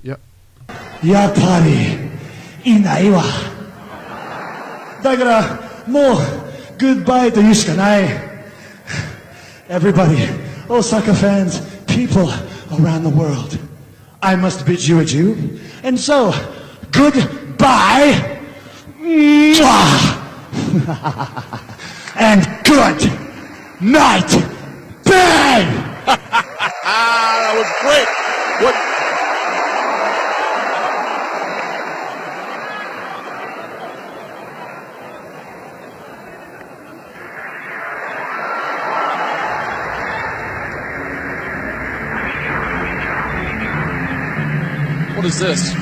Yep. やっぱりいないわ。だからもう goodbye と言うしかない。Everybody, Osaka fans, people around the world, I must bid you adieu. And so, goodbye. And good night, bang! That was great. What? What is this?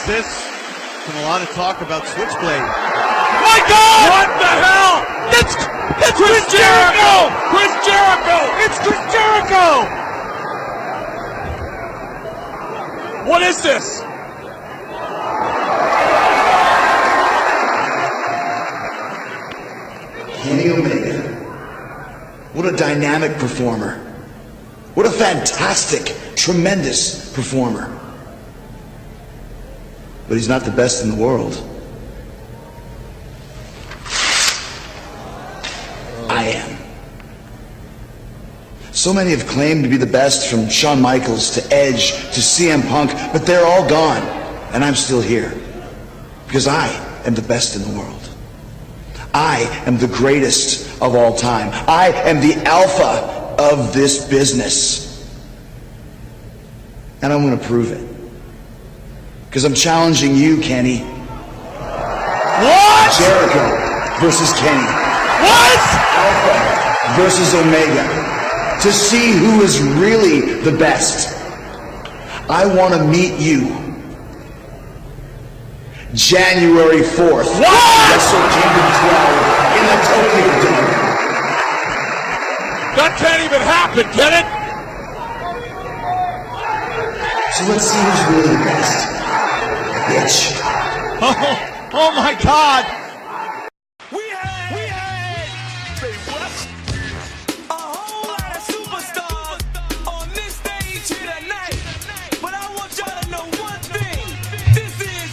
This from a lot of talk about Switchblade. My God! What the hell? That's Chris Jericho! Chris Jericho! It's Chris Jericho! What is this? Kenny Omega. What a dynamic performer. What a fantastic, tremendous performer. But he's not the best in the world. I am. So many have claimed to be the best, from Shawn Michaels to Edge to CM Punk, but they're all gone, and I'm still here. Because I am the best in the world. I am the greatest of all time. I am the alpha of this business. And I'm going to prove it. Because I'm challenging you, Kenny. What? Jericho versus Kenny. What? Alpha versus Omega. To see who is really the best. I want to meet you. January 4th. What? Wrestle Kingdom 12 in the Tokyo Dome. That can't even happen, can it? So let's see who's really the best. Bitch. Oh my God! We had say what? A whole lot of superstars on this stage here tonight. But I want y'all to know one thing. This is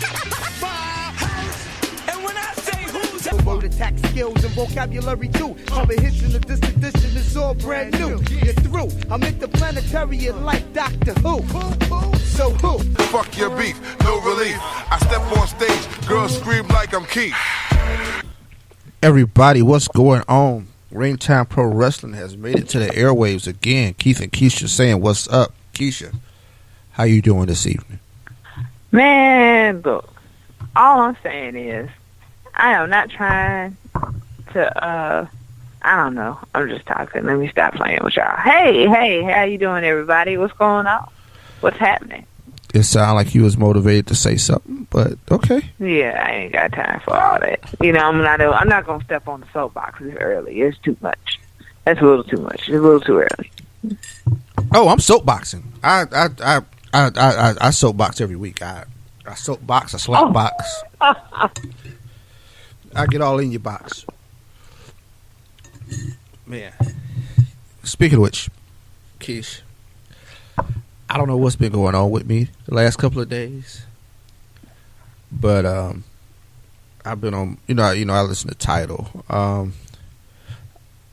my house. And when I say who's word attack skills and vocabulary too. Comprehension of this edition is all brand new. You're through. I'm interplanetary and like Doctor Who. So who? Fuck your beef, no relief. I step on stage, girls scream like I'm Keith. Everybody, what's going on? Ringtime Pro Wrestling has made it to the airwaves again. Keith and Keisha saying what's up. Keisha, how you doing this evening? Man, look, all I'm saying is I am not trying to, I don't know. I'm just talking. Let me stop playing with y'all. Hey, how you doing, everybody? What's going on? What's happening? It sounded like you was motivated to say something, but okay. Yeah, I ain't got time for all that. You know, I'm not gonna step on the soapbox this early. It's too much. That's a little too much. It's a little too early. Oh, I'm soapboxing. I soapbox every week. I soapbox, I slap box. I get all in your box. Man. Speaking of which, Keish, I don't know what's been going on with me the last couple of days, but I've been on. I listen to Tidal. I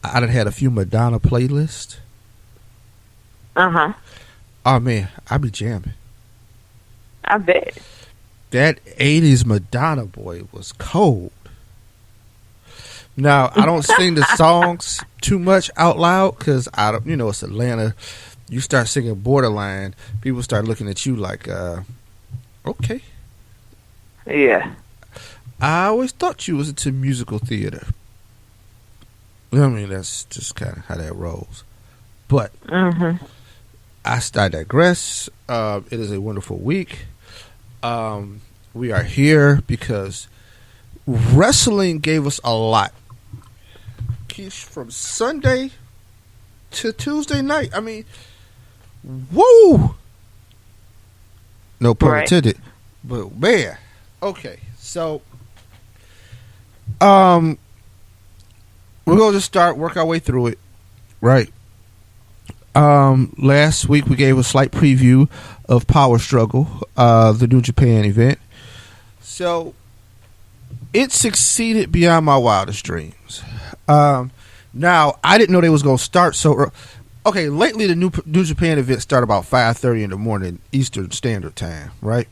done had a few Madonna playlists. Oh man, I be jamming. I bet that '80s Madonna boy was cold. Now I don't sing the songs too much out loud because I don't. It's Atlanta. You start singing Borderline, people start looking at you like, okay. Yeah. I always thought you was into musical theater. I mean, that's just kind of how that rolls. But I digress. It is a wonderful week. We are here because wrestling gave us a lot. From Sunday to Tuesday night. I mean, woo! No pun intended. But man, okay, so we're gonna just work our way through it, right? Last week we gave a slight preview of Power Struggle, the New Japan event. So it succeeded beyond my wildest dreams. Now I didn't know they was gonna start so early. Okay, lately the New Japan event start about 5:30 in the morning Eastern Standard Time, right?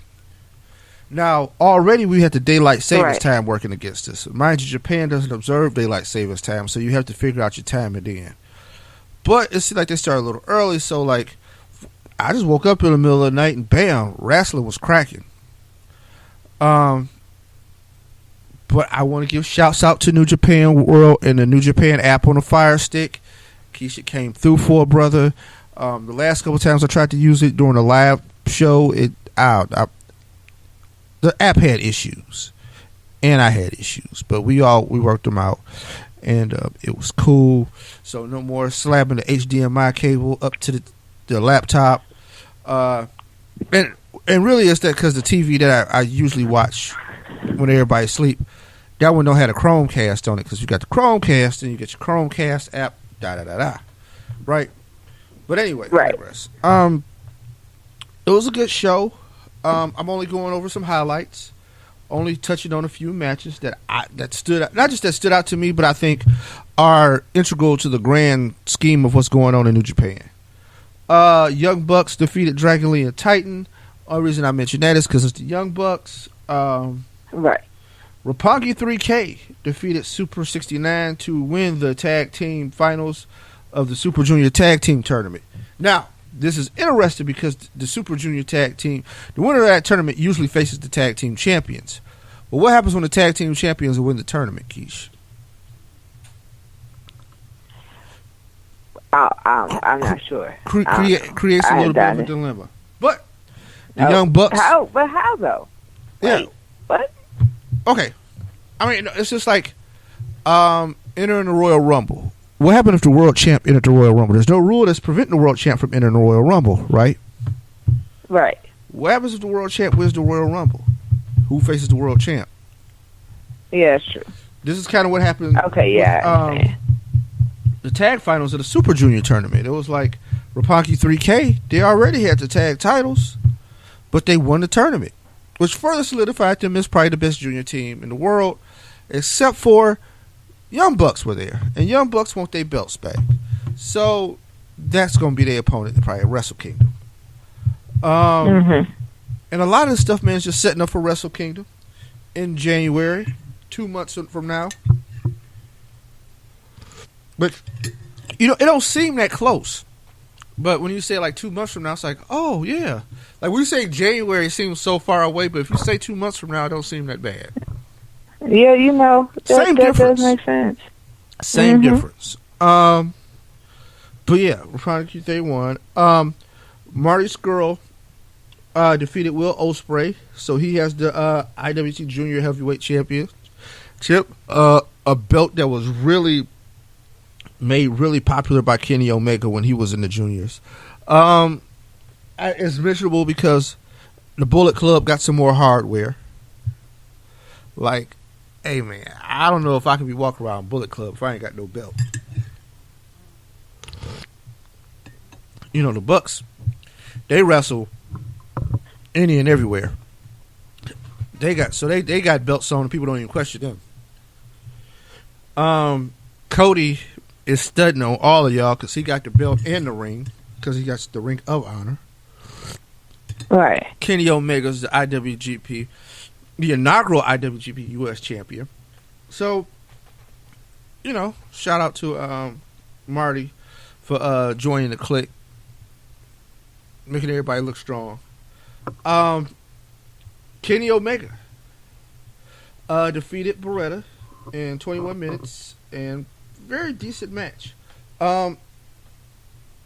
Now, already we had the daylight savings time working against us. Mind you, Japan doesn't observe daylight savings time, so you have to figure out your time at the end. But it seemed like they started a little early, so like I just woke up in the middle of the night and bam, wrestling was cracking. But I want to give shouts out to New Japan World and the New Japan app on the Fire Stick. Keisha came through for a brother. The last couple times I tried to use it during a live show, the app had issues, and I had issues, but we worked them out, and it was cool. So no more slapping the HDMI cable up to the laptop, and really it's that because the TV that I usually watch when everybody's asleep, that one don't have a Chromecast on it because you got the Chromecast and you get your Chromecast app, right? But anyway, right. It was a good show. I'm only going over some highlights, only touching on a few matches that stood out, not just that stood out to me, but I think are integral to the grand scheme of what's going on in New Japan. Young Bucks defeated Dragon Lee and Titan. Only reason I mention that is because it's the Young Bucks. Right. Roppongi 3K defeated Super 69 to win the tag team finals of the Super Junior Tag Team Tournament. Now, this is interesting because the Super Junior Tag Team, the winner of that tournament usually faces the Tag Team Champions. But what happens when the Tag Team Champions win the tournament, Keish? I'm not sure. Creates a little bit of a dilemma. But the Young Bucks... How though? Yeah. Wait, what? Okay. I mean, it's just like entering the Royal Rumble. What happened if the world champ entered the Royal Rumble? There's no rule that's preventing the world champ from entering the Royal Rumble, right? Right. What happens if the world champ wins the Royal Rumble? Who faces the world champ? Yeah, it's true. This is kind of what happened. Okay, yeah. With, the tag finals of the Super Junior tournament. It was like Roppongi 3K. They already had the tag titles, but they won the tournament, which further solidified them as probably the best junior team in the world, except for Young Bucks were there, and Young Bucks want their belts back. So that's going to be their opponent probably at Wrestle Kingdom. And a lot of this stuff, man, is just setting up for Wrestle Kingdom in January, 2 months from now. But, you know, it don't seem that close. But when you say like 2 months from now, it's like, oh, yeah. Like when you say January, it seems so far away, but if you say 2 months from now, it don't seem that bad. Yeah, you know, Same that difference. does make sense. Same difference. But yeah, Roppongi they won. Marty Scurll defeated Will Ospreay, so he has the IWC Junior Heavyweight Championship, a belt that was really made really popular by Kenny Omega when he was in the juniors. It's miserable because the Bullet Club got some more hardware. Like, hey man, I don't know if I can be walking around Bullet Club if I ain't got no belt. You know, the Bucks, they wrestle any and everywhere. They got belts on and people don't even question them. Cody is studying on all of y'all because he got the belt in the ring because he got the Ring of Honor. Right. Kenny Omega's the IWGP, the inaugural IWGP US champion. So, you know, shout out to Marty for joining the clique, making everybody look strong. Kenny Omega defeated Beretta in 21 minutes and very decent match.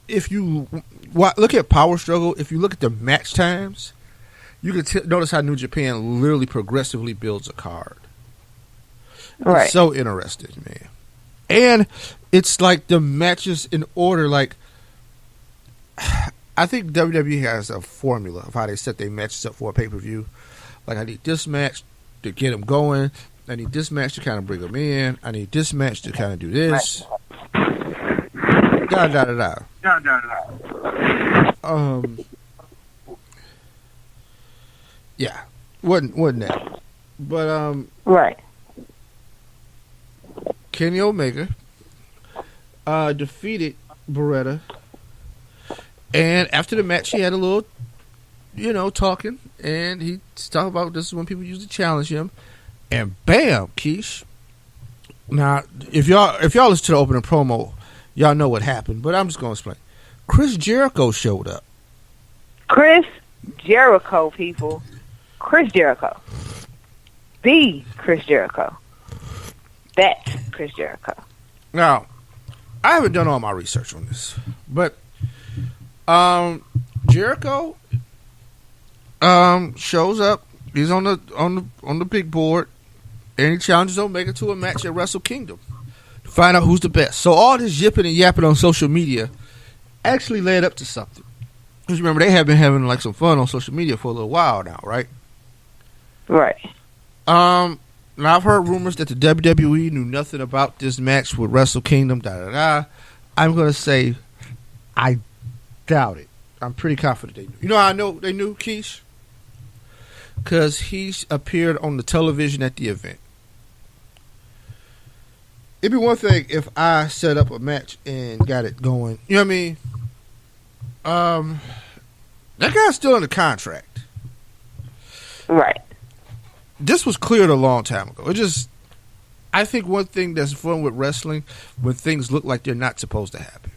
If you look at Power Struggle, if you look at the match times, you can notice how New Japan literally progressively builds a card. Right. It's so interesting, man. And it's like the matches in order. Like, I think WWE has a formula of how they set their matches up for a pay-per-view. Like, I need this match to get him going. I need this match to kind of bring him in. I need this match to kind of do this. Da da da da. Yeah, wasn't that? But Right. Kenny Omega defeated Beretta, and after the match, he had a little, talking, and he talked about this is when people used to challenge him, and bam, Keish. Now, if y'all listen to the opening promo, y'all know what happened, but I'm just gonna explain. Chris Jericho showed up. Chris Jericho, people. Chris Jericho. The Chris Jericho. That Chris Jericho. Now, I haven't done all my research on this, but Jericho shows up. He's on the big board, and he challenges Omega to a match at Wrestle Kingdom to find out who's the best. So all this yipping and yapping on social media actually led up to something. Because remember, they have been having like some fun on social media for a little while now, right? Right. Now I've heard rumors that the WWE knew nothing about this match with Wrestle Kingdom. I'm gonna say I doubt it. I'm pretty confident they knew. You know how I know they knew, Keish? Because he appeared on the television at the event. It'd be one thing if I set up a match and got it going. You know what I mean? That guy's still under contract. Right. This was cleared a long time ago. I think one thing that's fun with wrestling when things look like they're not supposed to happen,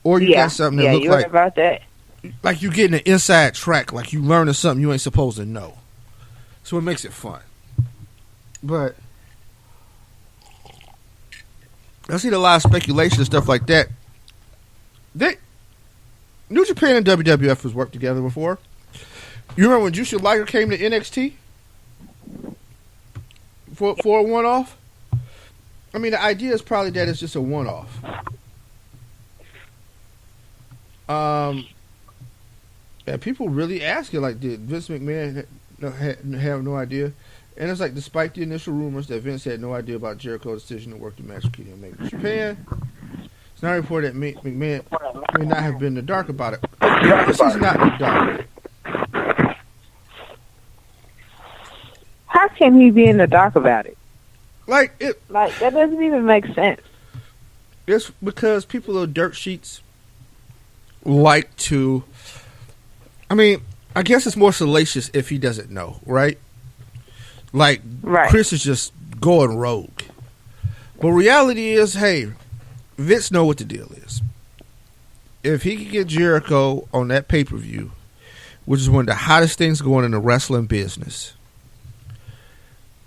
or you got something that looks like about that. Like you getting an inside track, like you learning something you ain't supposed to know. So it makes it fun. But I see a lot of speculation and stuff like that. New Japan and WWF has worked together before. You remember when Jushin Liger came to NXT for a one-off? I mean, the idea is probably that it's just a one-off. And people really asking, like, did Vince McMahon have no idea? And it's like, despite the initial rumors that Vince had no idea about Jericho's decision to work the match with Kenny Omega in Japan, it's now reported that McMahon may not have been in the dark about it. This is not in the dark. How can he be in the dark about it? Like that doesn't even make sense. It's because people of dirt sheets like to. I mean, I guess it's more salacious if he doesn't know, right? Like, right. Chris is just going rogue. But reality is, hey, Vince know what the deal is. If he can get Jericho on that pay-per-view, which is one of the hottest things going in the wrestling business,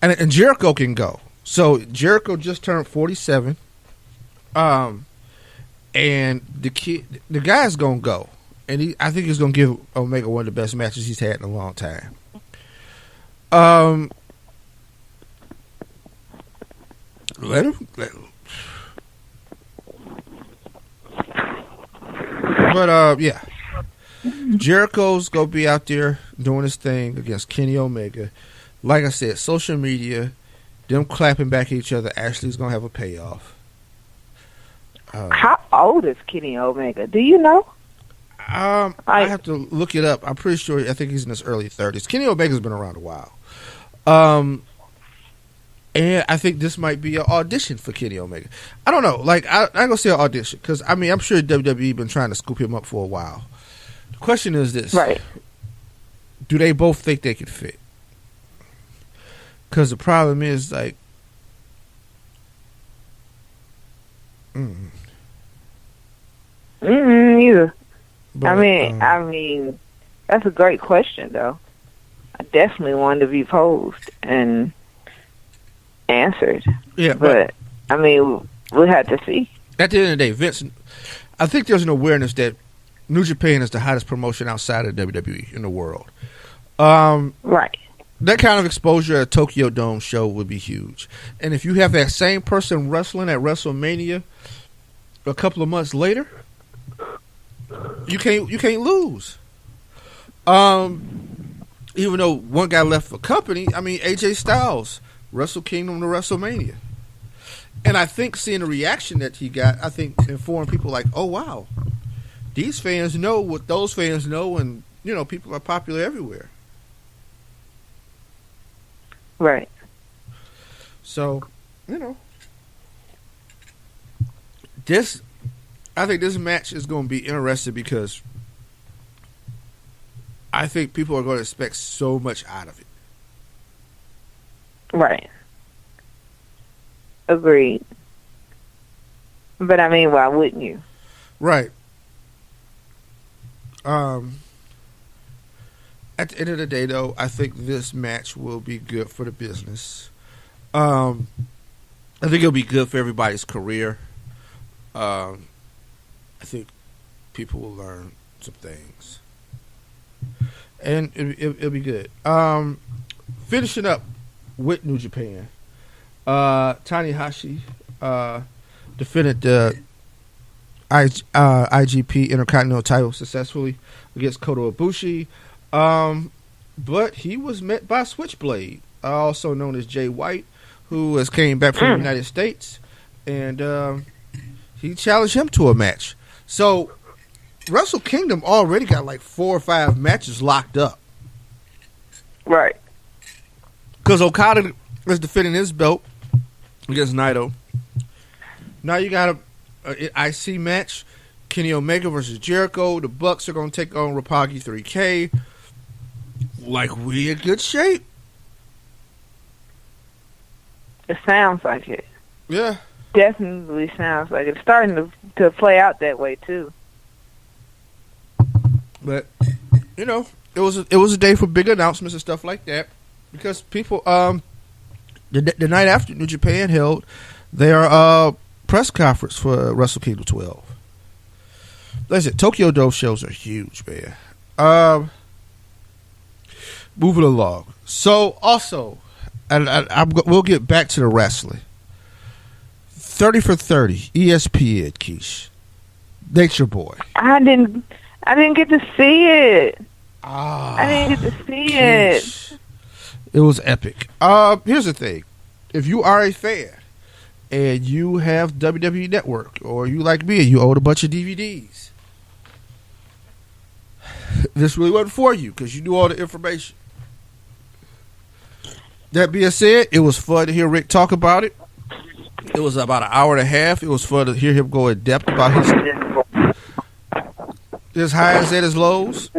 and Jericho can go. So Jericho just turned 47, and the guy's gonna go. And I think he's going to give Omega one of the best matches he's had in a long time. Let him. But, yeah. Jericho's going to be out there doing his thing against Kenny Omega. Like I said, social media, them clapping back at each other, Ashley's going to have a payoff. How old is Kenny Omega? Do you know? I have to look it up. I'm pretty sure. I think he's in his early 30s. Kenny Omega's been around a while, and I think this might be an audition for Kenny Omega. I don't know. Like I ain't gonna say an audition because I mean I'm sure WWE been trying to scoop him up for a while. The question is this: right? Do they both think they could fit? Because the problem is like. Either. But, I mean, that's a great question, though. I definitely wanted to be posed and answered. Yeah, but I mean, we'll have to see. At the end of the day, Vince, I think there's an awareness that New Japan is the hottest promotion outside of WWE in the world. Right. That kind of exposure at a Tokyo Dome show would be huge. And if you have that same person wrestling at WrestleMania a couple of months later, you can't lose. even though one guy left for company, I mean, AJ Styles, Wrestle Kingdom to WrestleMania. And I think seeing the reaction that he got, I think informed people like, oh, wow, these fans know what those fans know, and, you know, people are popular everywhere. Right. So, you know, I think this match is going to be interesting because I think people are going to expect so much out of it. Right. Agreed. But I mean, why wouldn't you? Right. At the end of the day, though, I think this match will be good for the business. I think it'll be good for everybody's career. I think people will learn some things. And it'll be good. Finishing up with New Japan. Tanahashi defended the IGP Intercontinental title successfully against Kota Ibushi. But he was met by Switchblade, also known as Jay White, who has came back from the United States. And he challenged him to a match. So Wrestle Kingdom already got like 4 or 5 matches locked up. Right. Because Okada is defending his belt against Naito. Now you got an IC match. Kenny Omega versus Jericho. The Bucks are going to take on Roppongi 3K. Like, we in good shape. It sounds like it. Yeah. Definitely sounds like it. It's starting to play out that way, too. But, you know, it was a day for big announcements and stuff like that. Because people, the night after New Japan held their press conference for Wrestle Kingdom 12. Listen, Tokyo Dome shows are huge, man. Moving along. So, also, we'll get back to the wrestling. 30 for 30, ESPN, Keish. Nature Boy. I didn't get to see it. I didn't get to see it. It was epic. Here's the thing. If you are a fan and you have WWE Network, or you like me and you own a bunch of DVDs, this really wasn't for you because you knew all the information. That being said, it was fun to hear Rick talk about it. It was about an hour and a half. It was fun to hear him go in depth about his highs and his lows.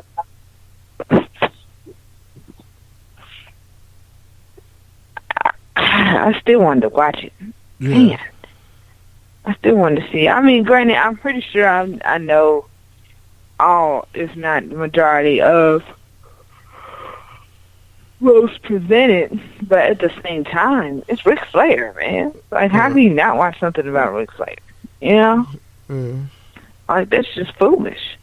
I still wanted to watch it. Yeah. Man, I still wanted to see it. I mean, granted, I'm pretty sure I know all, if not the majority of roles presented, but at the same time, it's Ric Flair, man. Like, how can you not watch something about Ric Flair? You know? Mm. Like, that's just foolish.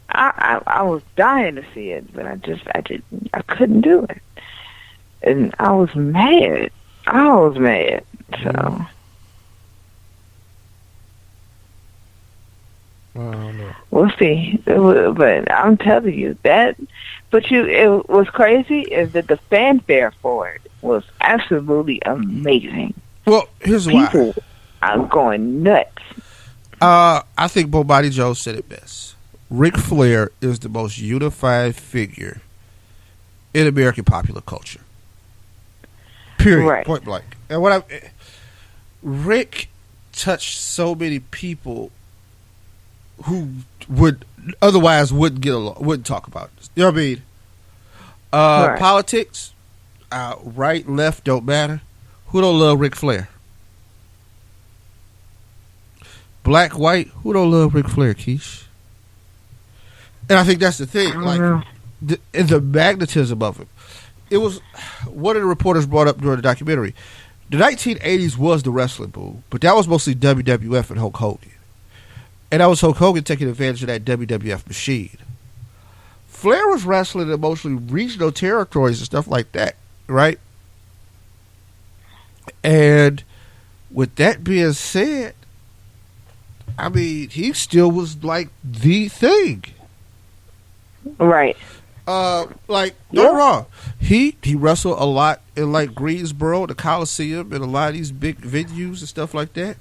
I was dying to see it, but I couldn't do it. And I was mad. So. We'll see. But I'm telling you that. But it was crazy is that the fanfare for it was absolutely amazing. Well, here's why. People are going nuts. I think Bo Body Joe said it best. Ric Flair is the most unified figure in American popular culture. Period. Right. Point blank. And Rick touched so many people who would otherwise wouldn't get along, wouldn't talk about this. You know what I mean? Right. Politics, right, left, don't matter. Who don't love Ric Flair? Black, white, who don't love Ric Flair, Keish? And I think that's the thing. Like, the magnetism of it. It was one of the reporters brought up during the documentary. The 1980s was the wrestling boom, but that was mostly WWF and Hulk Hogan. And that was Hulk Hogan taking advantage of that WWF machine. Flair was wrestling in mostly regional territories and stuff like that, right? And with that being said, I mean, he still was like the thing. Right. Like, don't get me wrong. He wrestled a lot in like Greensboro, the Coliseum, and a lot of these big venues and stuff like that.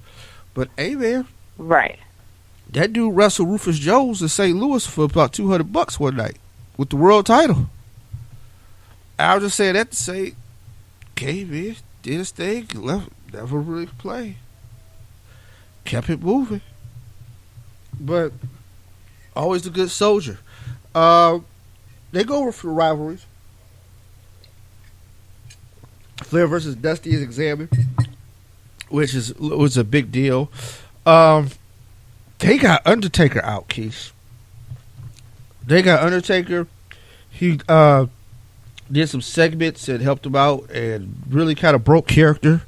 But hey, man, Right. that dude wrestled Rufus Jones in St. Louis for about $200 one night with the world title. I was just saying that to say, came in, did his thing, left, never really played, kept it moving, but always a good soldier. They go over for rivalries. Flair versus Dusty is examined, which was a big deal. They got Undertaker out, Keith. They got Undertaker. He did some segments and helped him out and really kind of broke character,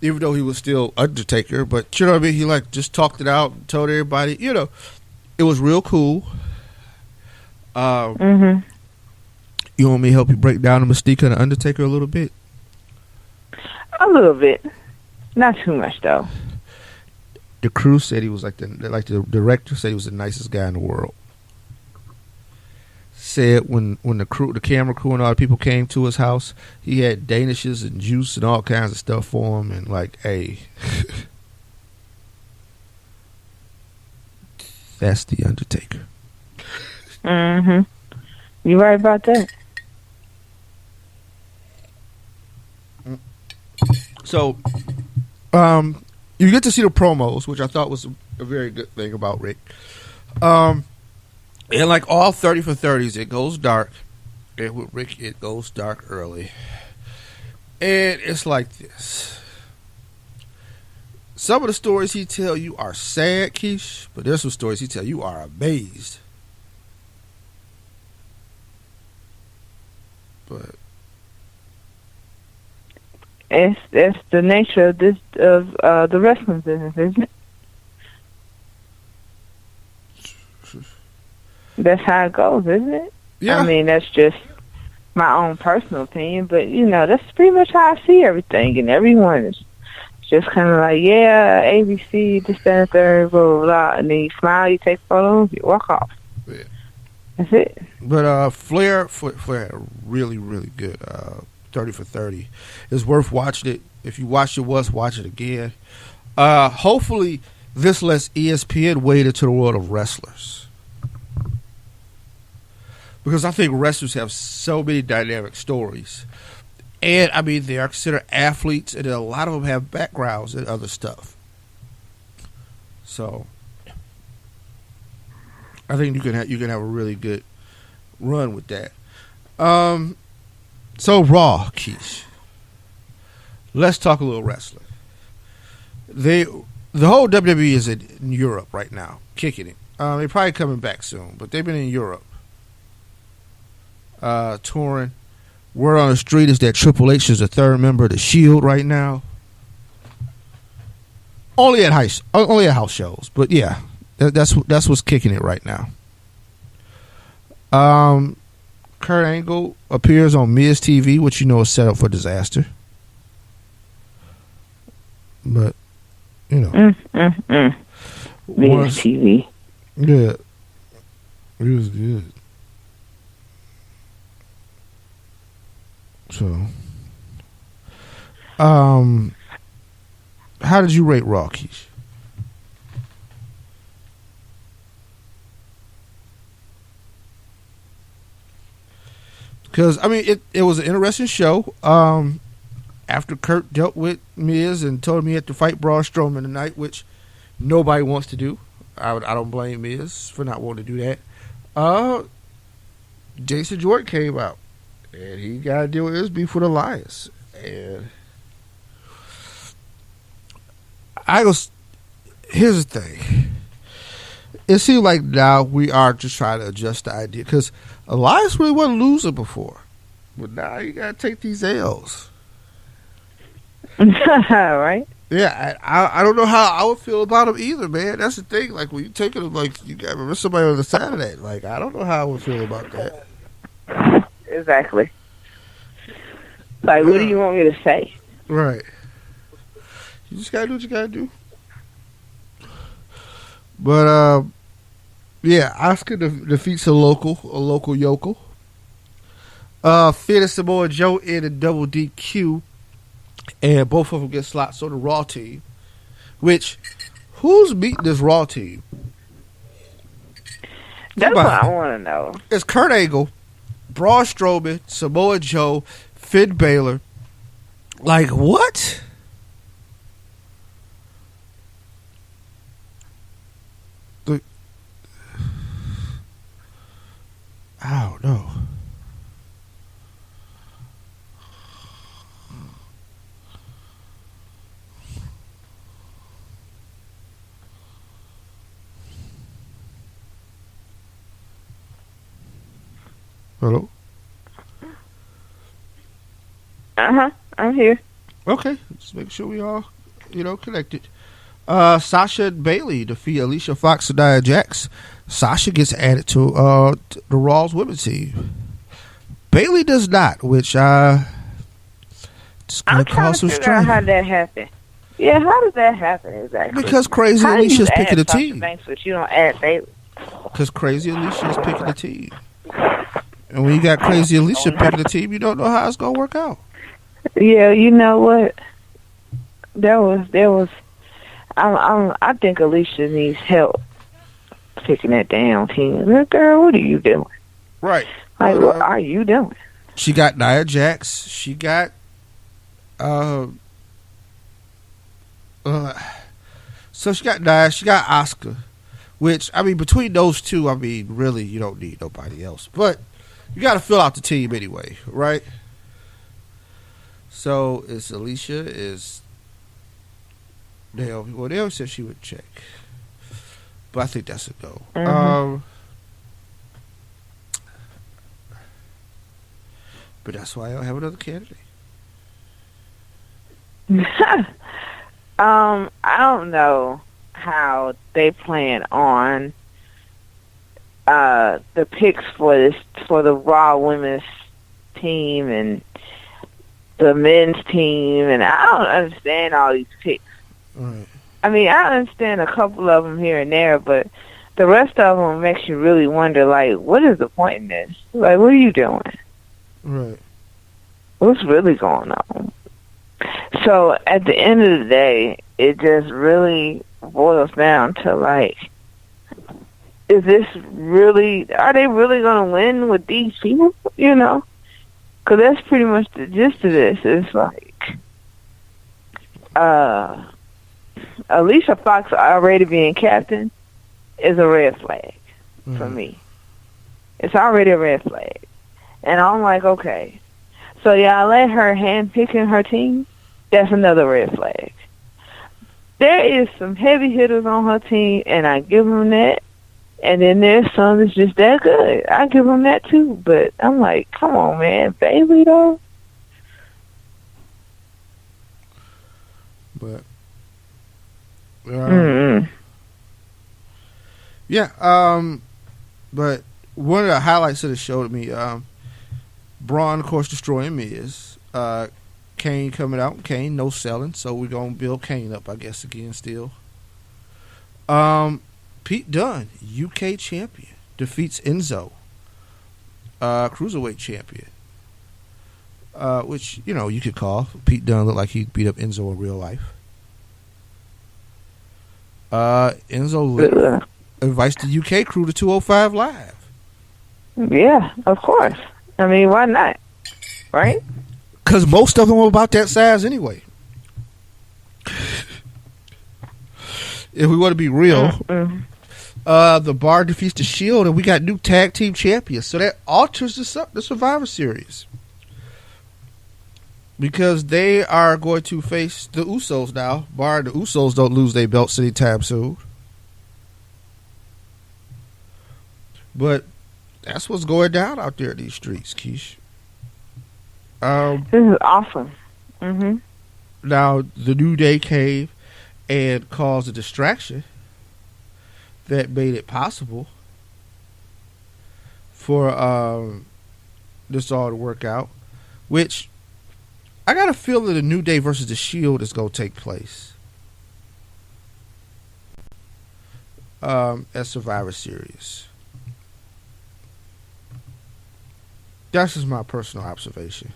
even though he was still Undertaker. But you know what I mean? He like just talked it out and told everybody, you know, it was real cool. You want me to help you break down the mystique of the Undertaker a little bit? A little bit. Not too much, though. The crew said he was like the director said he was the nicest guy in the world. Said when the camera crew and all the people came to his house, he had danishes and juice and all kinds of stuff for him, and like, hey, that's the Undertaker. You right about that. So, you get to see the promos, which I thought was a very good thing about Rick. And like all 30 for 30s, it goes dark. And with Rick, it goes dark early. And it's like this. Some of the stories he tell you are sad, Keish, but there's some stories he tell you are amazed. But It's the nature of the wrestling business, isn't it? That's how it goes, isn't it? Yeah. I mean, that's just my own personal opinion, but you know, that's pretty much how I see everything, and everyone is just kind of like, yeah, ABC, this, that, and third, blah, blah, blah, and then you smile, you take photos, you walk off. Yeah. That's it. But Flair had a really, really good 30 for 30. It's worth watching it. If you watched it once, watch it again. Hopefully, this lets ESPN wade into the world of wrestlers. Because I think wrestlers have so many dynamic stories. And, I mean, they are considered athletes, and a lot of them have backgrounds and other stuff. So, I think you can have a really good run with that. So Raw, Keish. Let's talk a little wrestling. The whole WWE is in Europe right now, kicking it. They're probably coming back soon, but they've been in Europe, touring. Word on the street is that Triple H is the third member of the Shield right now. Only at house shows, but yeah, that's what's kicking it right now. Kurt Angle appears on Miz TV, which you know is set up for disaster. But you know, Miz TV. Yeah, it was good. So, how did you rate Raw, Keish? Because, I mean, it was an interesting show. After Kurt dealt with Miz and told him he had to fight Braun Strowman tonight, which nobody wants to do. I don't blame Miz for not wanting to do that. Jason Jordan came out, and he got to deal with his beef with Elias. And here's the thing. It seems like now we are just trying to adjust the idea, because Elias really wasn't losing before, but now you gotta take these L's. Right? Yeah, I don't know how I would feel about him either, man. That's the thing. Like, when you taking him, like, you got to remember somebody on the side of that. Like, I don't know how I would feel about that. Exactly. Like, what do you want me to say? Right. You just gotta do what you gotta do. But yeah, Asuka defeats a local yokel. Finn and Samoa Joe in a double DQ, and both of them get slots on the Raw team. Which, who's beating this Raw team? That's what I want to know. It's Kurt Angle, Braun Strowman, Samoa Joe, Finn Balor. Like, what? I don't know. Hello? I'm here. Okay, just make sure we all, connected. Sasha and Bayley defeat Alicia Fox and Nia Jax. Sasha gets added to the Raw's women's team. Bayley does not, which just I'm gonna trying cause to some figure out strife. how that happened. Yeah, how does that happen exactly? Because Crazy How do you Alicia's add picking a Sasha team. Banks, but you don't add Bayley. Because Crazy Alicia's picking a team. And when you got Crazy Alicia picking a team, you don't know how it's gonna work out. Yeah, you know what? There was. I think Alicia needs help picking that damn team. Girl, what are you doing? Right. Like, what are you doing? She got Nia Jax. She got so she got Nia, she got Asuka. Which, I mean, between those two, I mean, really, you don't need nobody else. But you got to fill out the team anyway, right? So it's Alicia, is Naomi. Well, Naomi said she would check, but I think that's a go. But that's why I don't have another candidate. I don't know how they plan on the picks for the Raw women's team and the men's team, and I don't understand all these picks. Right. I mean, I understand a couple of them here and there, but the rest of them makes you really wonder, like, what is the point in this? Like, what are you doing? Right. What's really going on? So at the end of the day, it just really boils down to, like, are they really going to win with these people? You know? Because that's pretty much the gist of this. It's like, Alicia Fox already being captain is a red flag for me. It's already a red flag. And I'm like, okay. So y'all let her handpicking her team? That's another red flag. There is some heavy hitters on her team, and I give them that. And then there's some that's just that good. I give them that too. But I'm like, come on, man. Bayley, though? But but one of the highlights of the show to me, Braun, of course, destroying Miz. Kane coming out. Kane, no selling, so we're going to build Kane up, I guess, again still. Pete Dunne, UK champion, defeats Enzo, Cruiserweight champion. Which, you could call. Pete Dunne looked like he beat up Enzo in real life. Enzo invites the UK crew to 205 Live. Yeah, of course. I mean, why not? Right? Because most of them were about that size anyway. If we want to be real, the Bar defeats the Shield, and we got new tag team champions. So that alters the Survivor Series. Because they are going to face the Usos now. Bar the Usos don't lose their belts anytime soon. But that's what's going down out there in these streets, Keish. This is awesome. Now, the New Day came and caused a distraction that made it possible for this all to work out, which I got a feeling the New Day versus the Shield is going to take place at Survivor Series. That's just my personal observation.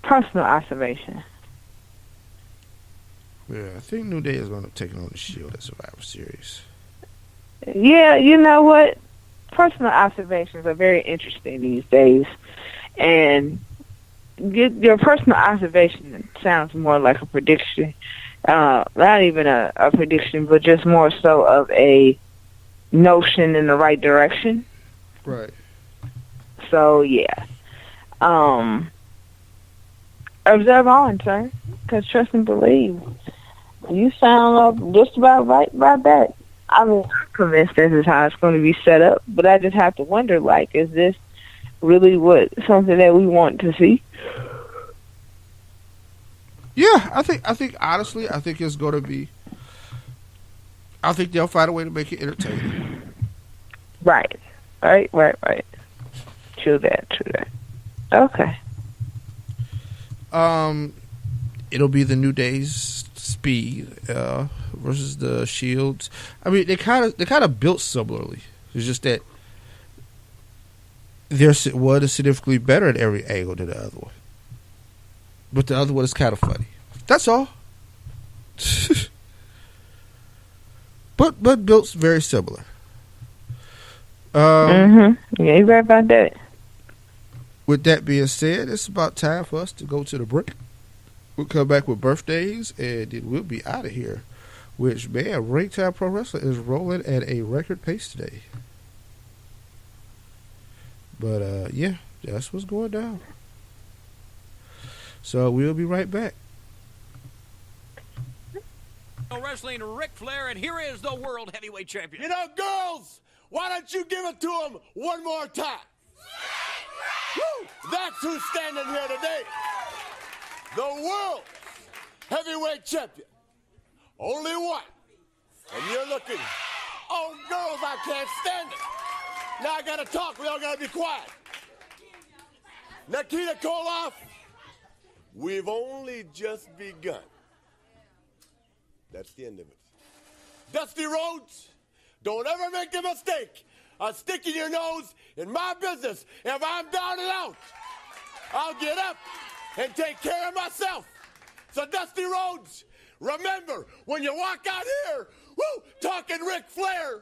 Personal observation. Yeah, I think New Day is going to take on the Shield at Survivor Series. Yeah, you know what? Personal observations are very interesting these days. And your personal observation sounds more like a prediction. Not even a prediction, but just more so of a notion in the right direction. Right. So, yeah. Observe on, sir. Because trust and believe. You sound just about right about that. I mean, I'm convinced this is how it's going to be set up, but I just have to wonder, like, is this really something that we want to see? Yeah, I think honestly, I think it's going to be. I think they'll find a way to make it entertaining. Right. True that. Okay. It'll be the New Day's Speed versus the Shields. I mean, they kind of built similarly. It's just that one is significantly better at every angle than the other one, but the other one is kind of funny. That's all. but built very similar. Yeah, you right about that. With that being said, it's about time for us to go to the break. We'll come back with birthdays, and then we'll be out of here. Which, man, Ring Time Pro Wrestling is rolling at a record pace today. But, yeah, that's what's going down. So we'll be right back. Wrestling, Ric Flair, and here is the World Heavyweight Champion. You know, girls, why don't you give it to him one more time? Woo! That's who's standing here today. The World Heavyweight Champion. Only one. And you're looking, oh, girls, I can't stand it. Now I got to talk. We all got to be quiet. Nikita Koloff, we've only just begun. That's the end of it. Dusty Rhodes, don't ever make a mistake of sticking your nose in my business. If I'm down and out, I'll get up and take care of myself. So Dusty Rhodes, remember, when you walk out here, talking Ric Flair,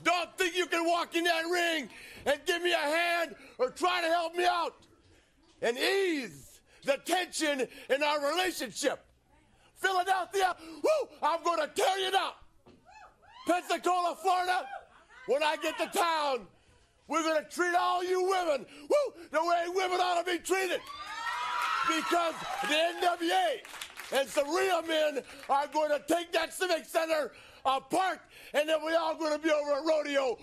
don't think you can walk in that ring and give me a hand or try to help me out and ease the tension in our relationship. Philadelphia, I'm going to tear you down. Pensacola, Florida, when I get to town, we're going to treat all you women, the way women ought to be treated. Because the NWA and some real men are going to take that Civic Center apart, and then we all going to be over at Rodeo,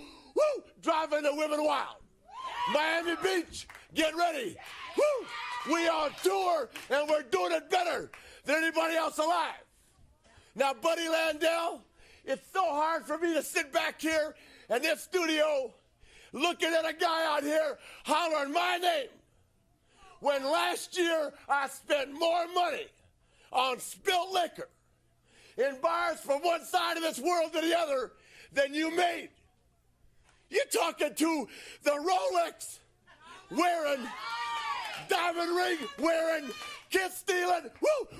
driving the women wild. Miami Beach, get ready. We on tour, and we're doing it better than anybody else alive. Now, Buddy Landell, it's so hard for me to sit back here in this studio looking at a guy out here hollering my name when last year I spent more money on spilt liquor in bars from one side of this world to the other than you made. You're talking to the Rolex wearing, diamond ring wearing, kiss stealing,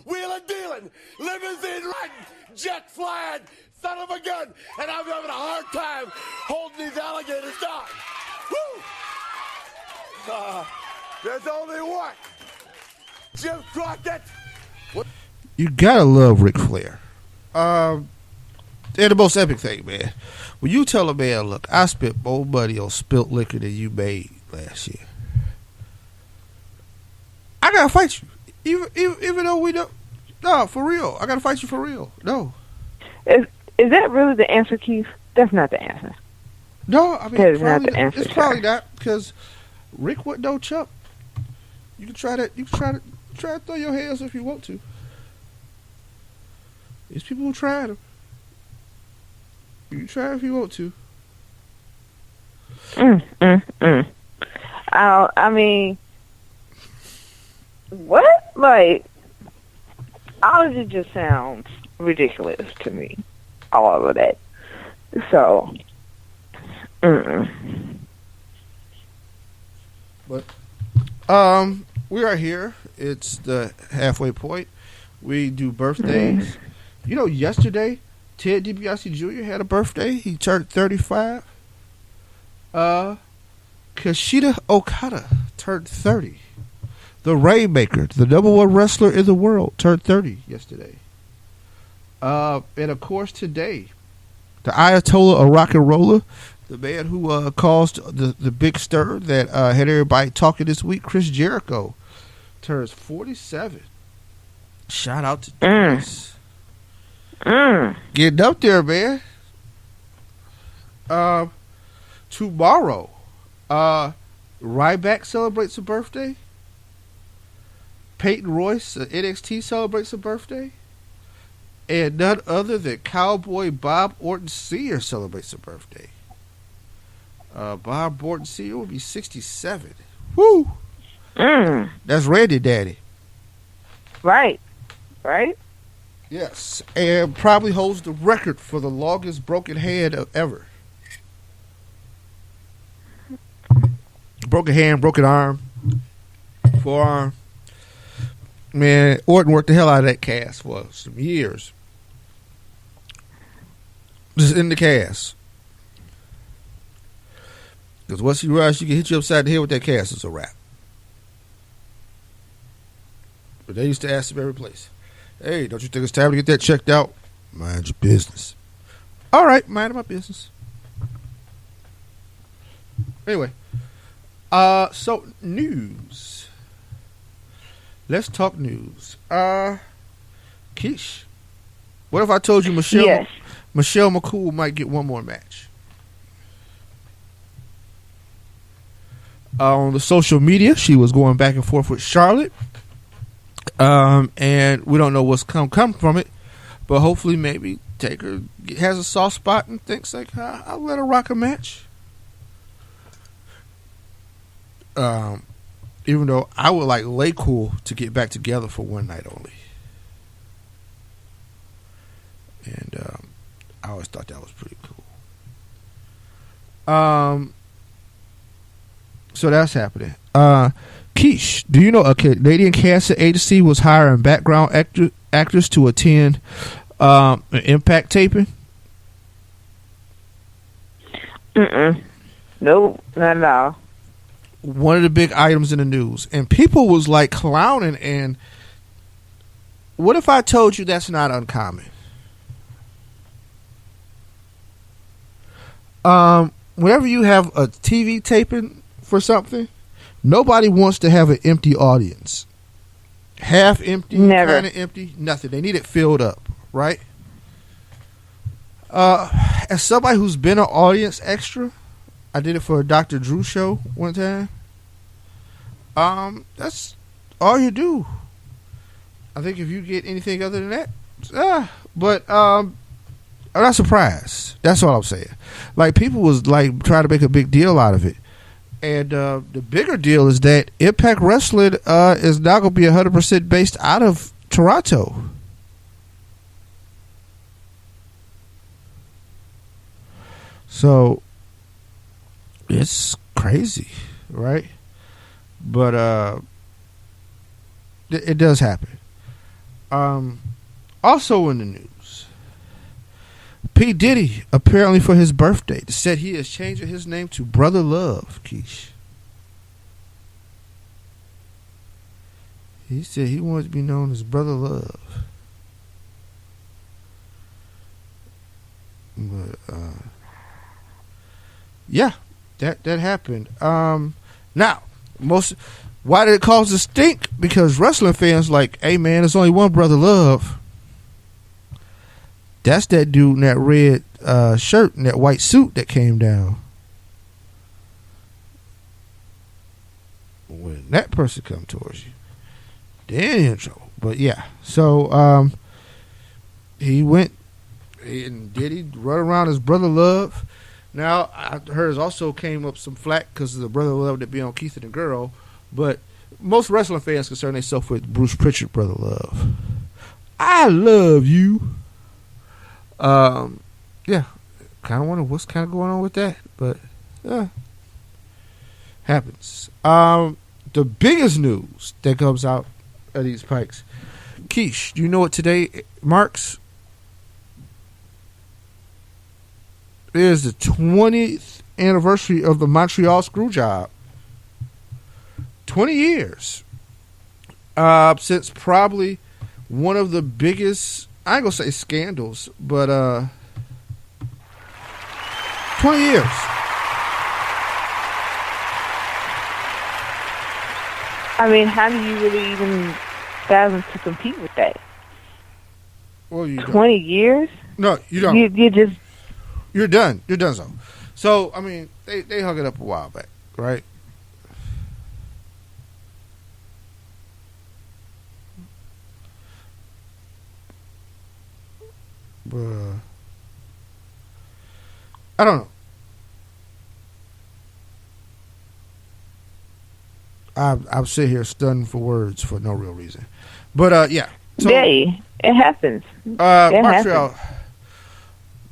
wheeling dealing, limousine riding, jet flying, son of a gun, and I'm having a hard time holding these alligators down. There's only one. Jim Crockett. You gotta love Ric Flair. And the most epic thing, man, when you tell a man, look, I spent more money on spilt liquor than you made last year, I gotta fight you. Even though we don't. No, for real. I gotta fight you for real. No. Is that really the answer, Keith? That's not the answer. No, I mean, that is not the answer. It's probably not, because Rick wasn't no chump. You can try to throw your hands if you want to. There's people who tried them. You can try if you want to. I mean, what? Like, all of it just sounds ridiculous to me. All of that. So, But we are here. It's the halfway point. We do birthdays. You know, yesterday Ted DiBiase Jr. had a birthday. He turned 35. Kushida Okada turned 30. The Rainmaker, the number one wrestler in the world, turned 30 yesterday. And of course today, the Ayatollah of rock and roller, the man who caused the big stir that had everybody talking this week, Chris Jericho, turns 47. Shout out to Chris. Getting up there, man. Tomorrow, Ryback celebrates a birthday. Peyton Royce of NXT celebrates a birthday. And none other than Cowboy Bob Orton Sr. celebrates a birthday. Bob Orton Sr. will be 67. Woo! That's Randy Daddy. Right. Yes, and probably holds the record for the longest broken hand ever. Broken hand, broken arm, forearm. Man, Orton worked the hell out of that cast for some years. Just in the cast. Because once you realize you can hit you upside the head with that cast, it's a wrap. But they used to ask him every place, hey, don't you think it's time to get that checked out? Mind your business. All right, mind my business. Anyway, so news. Let's talk news. Keish, what if I told you Michelle McCool might get one more match? On the social media, she was going back and forth with Charlotte. And we don't know what's come from it, but hopefully maybe Taker has a soft spot and thinks like, I'll let her rock a match. Even though I would like Lay Cool to get back together for one night only. And I always thought that was pretty cool. So that's happening. Keish, do you know a Canadian casting agency was hiring background actors to attend an Impact taping? Nope, not at all. One of the big items in the news, and people was like clowning. And what if I told you that's not uncommon? Whenever you have a TV taping for something, nobody wants to have an empty audience. Half empty, kind of empty, nothing. They need it filled up, right? As somebody who's been an audience extra, I did it for a Dr. Drew show one time. That's all you do. I think if you get anything other than that, but I'm not surprised. That's all I'm saying. Like, people was like trying to make a big deal out of it. And the bigger deal is that Impact Wrestling is now going to be 100% based out of Toronto. So it's crazy, right? But it does happen. Also in the news, P. Diddy, apparently for his birthday, said he is changing his name to Brother Love, Keish. He said he wants to be known as Brother Love. But, yeah, that happened. Now, why did it cause a stink? Because wrestling fans like, hey man, there's only one Brother Love. That's that dude in that red shirt and that white suit that came down. When that person come towards you, they're in trouble. But yeah, so he went and Diddy run around as Brother Love. Now, I heard also came up some flack because of the Brother Love that be on Keith and the Girl, but most wrestling fans concern themselves with Bruce Pritchard, Brother Love. I love you. Yeah, kind of wonder what's kind of going on with that, but yeah, happens. The biggest news that comes out of these pikes. Keish, do you know what today marks? It is the 20th anniversary of the Montreal Screwjob. 20 years. Since probably one of the biggest, I ain't gonna say scandals, but 20 years. I mean, how do you really even fathom to compete with that? Well, you 20 years? No, you don't. You just... You're done. You're done. So, I mean, they hung it up a while back, right? But I don't know. I'm sitting here stunned for words for no real reason. But yeah. So, it happens. Montreal.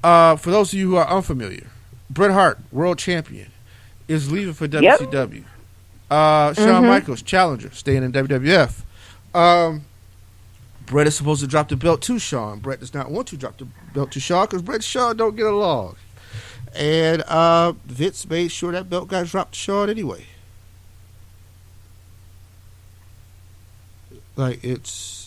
For those of you who are unfamiliar, Bret Hart, world champion, is leaving for WCW. Shawn Michaels, challenger, staying in WWF. Bret is supposed to drop the belt to Shawn. Bret does not want to drop the belt to Shawn because Bret and Shawn don't get along. And Vince made sure that belt got dropped to Shawn anyway. Like, it's...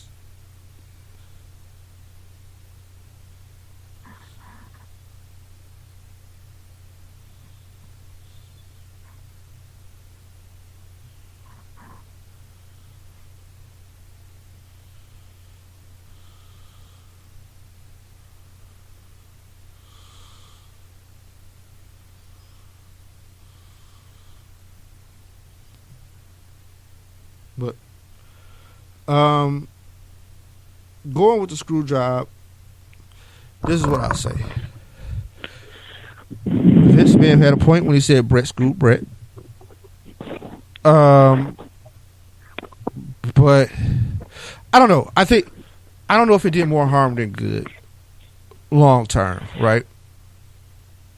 But going with the screw job, this is what I'll say. Vince may have had a point when he said Bret screwed Bret. But I don't know. I don't know if it did more harm than good long term, right?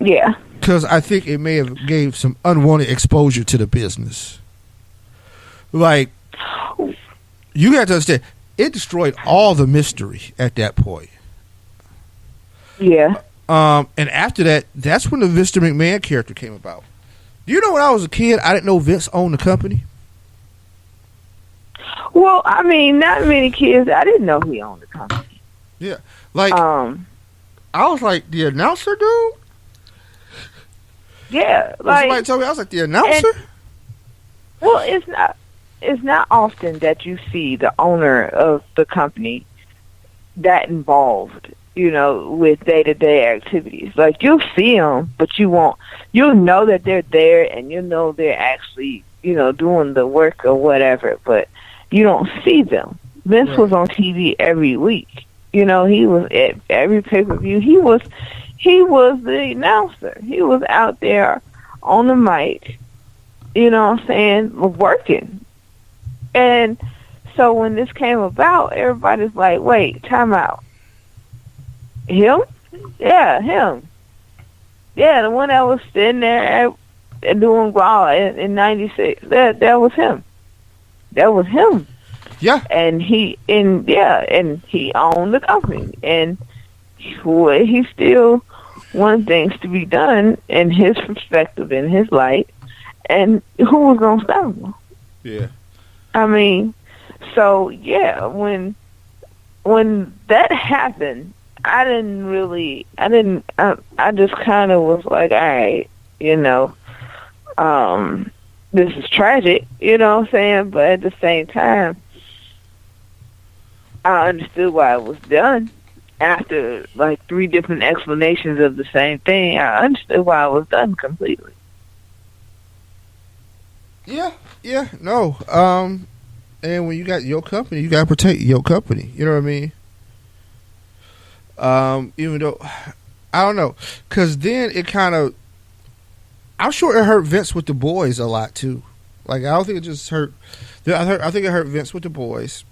Yeah. Because I think it may have gave some unwanted exposure to the business. Like, you got to understand, it destroyed all the mystery at that point. Yeah. And after that, that's when the Mr. McMahon character came about. Do you know when I was a kid, I didn't know Vince owned the company? Well, I mean, not many kids. I didn't know he owned the company. Yeah. Like, I was like, the announcer dude? Yeah. Like, somebody told me, I was like, the announcer? Well, it's not often that you see the owner of the company that involved, with day-to-day activities. Like, you'll see them, but you'll know that they're there and they're actually, doing the work or whatever, but you don't see them. Vince was on TV every week. He was at every pay-per-view. He was the announcer. He was out there on the mic, working. And so when this came about, everybody's like, wait, time out. Him? Yeah, him. Yeah, the one that was sitting there doing Raw in 96. That was him. That was him. Yeah. And he owned the company. And he still wanted things to be done in his perspective, in his light. And who was going to stop him? Yeah. I mean, so yeah, when that happened, I just kind of was like, all right, this is tragic, you know what I'm saying? But at the same time, I understood why it was done. After like 3 different explanations of the same thing, I understood why it was done completely. Yeah, no. And when you got your company, you gotta protect your company. You know what I mean? Even though, I don't know, because then it kind of, I'm sure it hurt Vince with the boys a lot too. Like, I don't think it just hurt. I think it hurt Vince with the boys.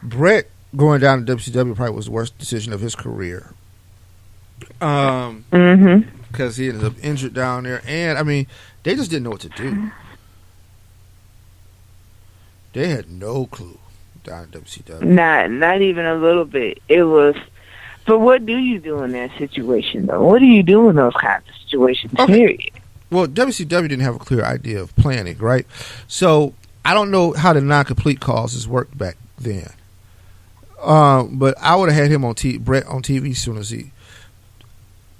Bret going down to WCW probably was the worst decision of his career. Because he ended up injured down there, and I mean, They just didn't know what to do. They had no clue down at WCW. Not even a little bit. It was. But what do you do in that situation, though? What do you do in those kinds of situations? Okay. Period. Well, WCW didn't have a clear idea of planning, right? So I don't know how the non-complete causes worked back then. But I would have had him on Brett on TV as soon as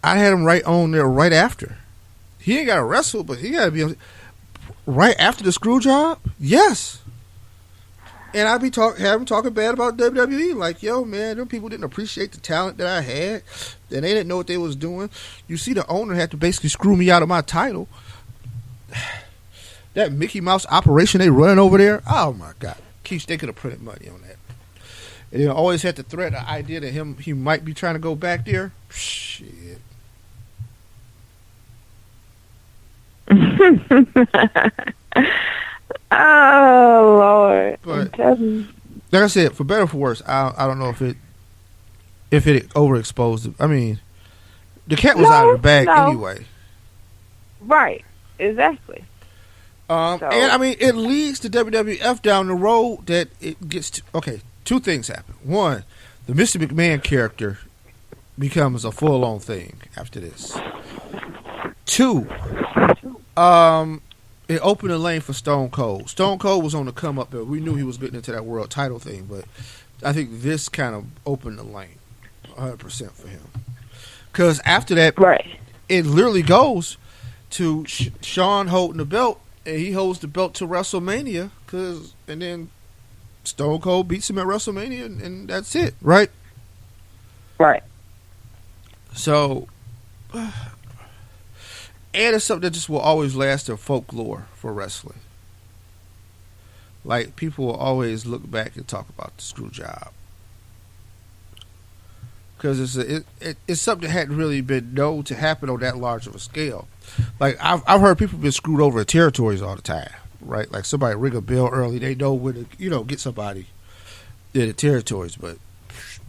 I had him right on there right after. He ain't got to wrestle, but he got to be on right after the screw job. Yes. And I'd be have him talking bad about WWE, like, yo, man, them people didn't appreciate the talent that I had, and they didn't know what they was doing. You see, the owner had to basically screw me out of my title. That Mickey Mouse operation they running over there, oh my God, Keith, they could have printed money on that. And they always had to threat the idea that he might be trying to go back there. Shit. Oh Lord! But like I said, for better or for worse, I don't know if it overexposed. I mean, the cat was out of the bag anyway. Right? Exactly. And I mean, it leads to WWF down the road that it gets to. Okay, two things happen. One, the Mr. McMahon character becomes a full-on thing after this. Two, it opened a lane for Stone Cold. Stone Cold was on the come up, but we knew he was getting into that world title thing. But I think this kind of opened the lane 100% for him. Because after that, right, it literally goes to Shawn holding the belt, and he holds the belt to WrestleMania. And then Stone Cold beats him at WrestleMania, and that's it, right? Right. So, and it's something that just will always last in folklore for wrestling. Like, people will always look back and talk about the screw job. Because it's something that hadn't really been known to happen on that large of a scale. Like, I've heard people been screwed over in territories all the time, right? Like, somebody ring a bell early, they know when to, get somebody in the territories. But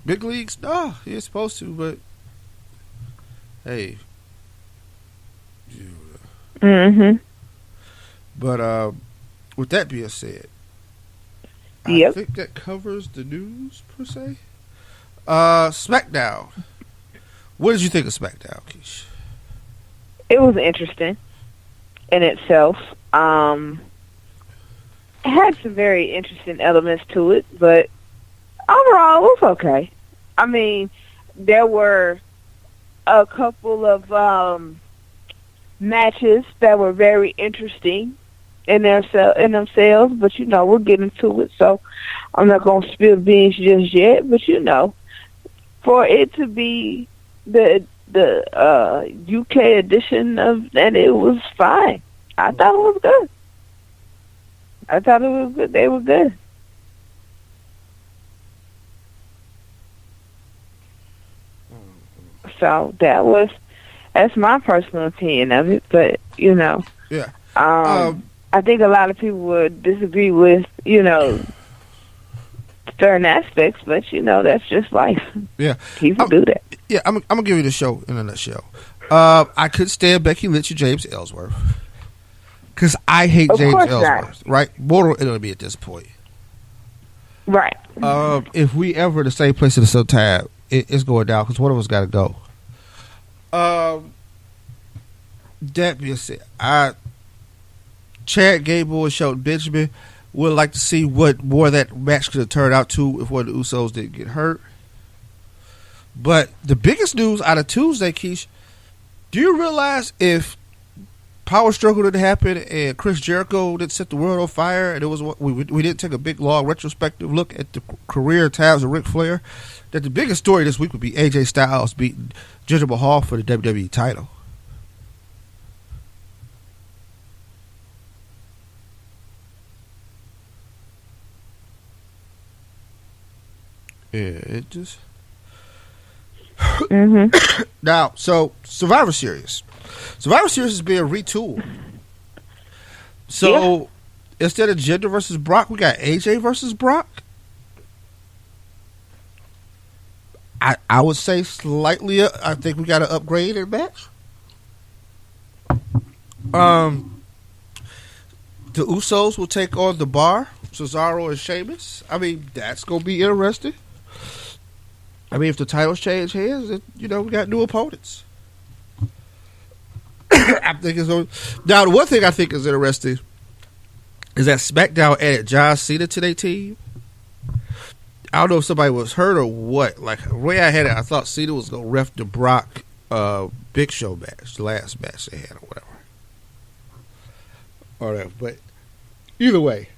big leagues, no, you're supposed to, but hey. Mm-hmm. But with that being said, yep. I think that covers the news per se. SmackDown. What did you think of SmackDown, Keish? It was interesting in itself. It had some very interesting elements to it, but overall it was okay. I mean, there were a couple of matches that were very interesting in themselves, but we'll get into it, so I'm not going to spill beans just yet, but for it to be the UK edition of that, it was fine. I thought it was good. They were good. So that's my personal opinion of it, but yeah. I think a lot of people would disagree with certain aspects, but that's just life. Yeah, people do that. Yeah, I'm gonna give you the show in a nutshell. I could stand Becky Lynch and James Ellsworth because I hate James Ellsworth. Right, mortal it'll be at this point. Right. If we ever the same place at the same time, it's going down because one of us got to go. That being said, Chad Gable and Shelton Benjamin would like to see what more that match could have turned out to if one of the Usos didn't get hurt. But the biggest news out of Tuesday, Keish, do you realize if Power Struggle didn't happen and Chris Jericho didn't set the world on fire and it was we didn't take a big long retrospective look at the career times of Ric Flair, that the biggest story this week would be AJ Styles beating Jinder Mahal for the WWE title. Yeah, it just. Mm-hmm. Now, so Survivor Series is being retooled. So instead of Jinder versus Brock, we got AJ versus Brock. I would say slightly. I think we got to upgrade that match. The Usos will take on the Bar, Cesaro and Sheamus. I mean, that's going to be interesting. I mean, if the titles change hands, then, we got new opponents. I think it's now, the one thing I think is interesting is that SmackDown added John Cena to their team. I don't know if somebody was hurt or what. Like, the way I had it, I thought Cena was going to ref the Brock Big Show match, the last match they had or whatever. Or whatever. But either way,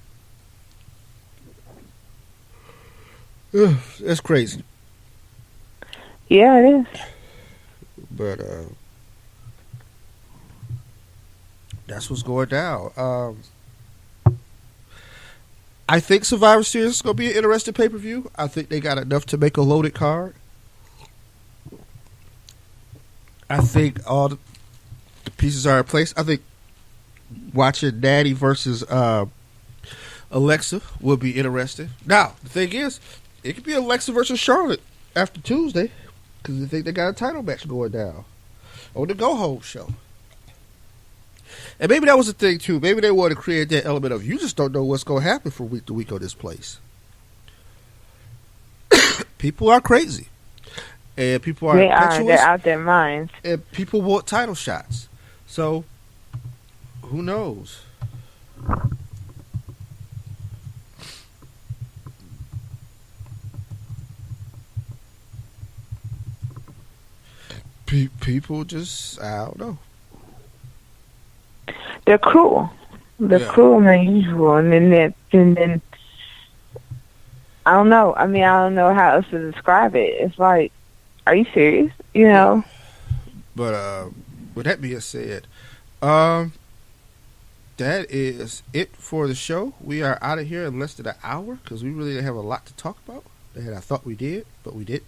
that's crazy. Yeah, it is. But that's what's going down. I think Survivor Series is going to be an interesting pay-per-view. I think they got enough to make a loaded card. I think all the pieces are in place. I think watching Natty versus Alexa will be interesting. Now, the thing is, it could be Alexa versus Charlotte after Tuesday because I think they got a title match going down on the Go Home show. And maybe that was the thing, too. Maybe they want to create that element of you just don't know what's going to happen from week to week on this place. People are crazy. And people are impetuous. They're out their minds. And people want title shots. So, who knows? People just, I don't know. They're cruel. They're cruel than usual, and then I don't know. I mean, I don't know how else to describe it. It's like, are you serious? But with that being said, that is it for the show. We are out of here in less than an hour because we really didn't have a lot to talk about. And I thought we did, but we didn't.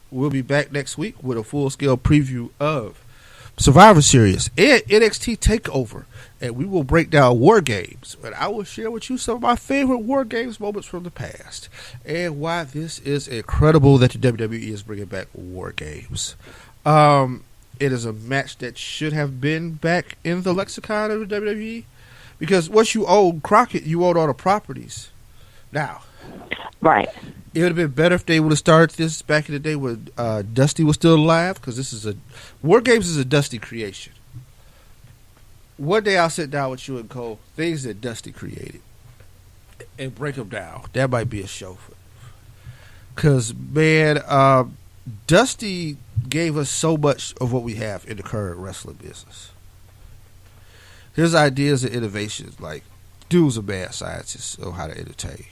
We'll be back next week with a full-scale preview of Survivor Series and NXT TakeOver, and we will break down War Games. And I will share with you some of my favorite War Games moments from the past and why this is incredible that the WWE is bringing back War Games. It is a match that should have been back in the lexicon of the WWE because once you own Crockett, you own all the properties. Now, right. It would have been better if they would have started this back in the day when Dusty was still alive, because this is War Games is a Dusty creation. One day I'll sit down with you and Cole, things that Dusty created, and break them down. That might be a show. Because, man, Dusty gave us so much of what we have in the current wrestling business. His ideas and innovations, like, dude's a mad scientist on how to entertain.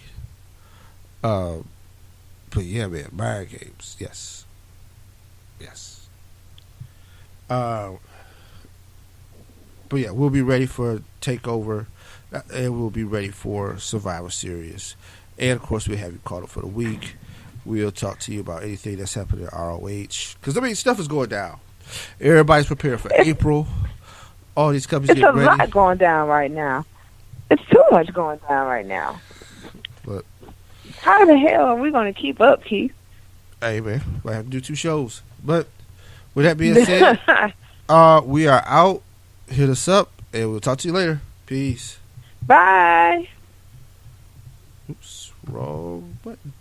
But yeah, man, Mind Games, yes. But yeah, we'll be ready for TakeOver, and we'll be ready for Survivor Series, and of course we have you caught up for the week. We'll talk to you about anything that's happening at ROH, because I mean stuff is going down. Everybody's prepared for April. All these companies it's getting ready. It's a lot going down right now. It's too much going down right now. But how the hell are we going to keep up, Keith? Hey, man, I have to do 2 shows. But with that being said, we are out. Hit us up, and we'll talk to you later. Peace. Bye. Oops, wrong button.